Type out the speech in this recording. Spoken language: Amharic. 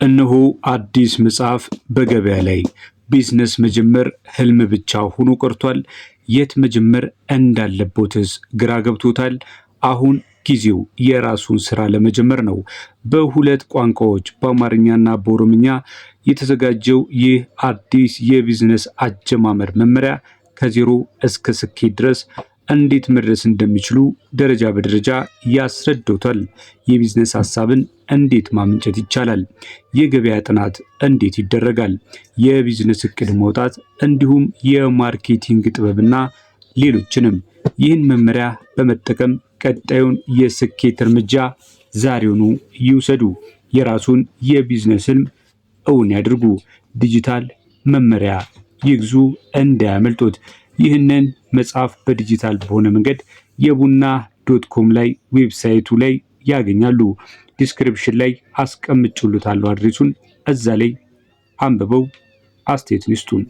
እነሆ አዲስ መጽሐፍ በገበያ ላይ። ቢዝነስ መጀመር ህልም ብቻ ሆኖ ቀርቷል። የት መጀመር እንዳለቦትስ ግራ ገብቶታል? አሁን ጊዜው የራሱን ስራ ለመጀመር ነው። በሁለት ቋንቋዎች በአማርኛና በኦሮምኛ የተዘጋጀው ይህ አዲስ የቢዝነስ አጀማመር መመሪያ ከዜሮ እስከ ስኬት ድረስ እንዴት መድረስ እንደሚችሉ ደረጃ በደረጃ ያስረዶታል። የቢዝነስ ሐሳብን እንዴት ማመንጨት ይቻላል? የገበያ ጥናት እንዴት ይደረጋል? የቢዝነስ እቅድ ማውጣት እንዲሁም የማርኬቲንግ ጥበብና ሌሎችንም። ይህን መመሪያ በመጠቀም ቀጣዩን የስኬት እርምጃ ዛሬውኑ ይውሰዱ። የራሱን የቢዝነስ ህልም እውን ያድርጉ። ዲጂታል መመሪያ ይግዙ፣ እንዳያመልጦት። ይህንን መጽሐፍ በዲጂታል በሆነ መንገድ የቡና.ኮም ላይ ዌብሳይቱ ላይ ያገኛሉ። ዲስክሪፕሽን ላይ አስቀምጬልዎታለሁ አድሬሱን። እዛ ላይ አንብበው አስተያየት ይስጡን።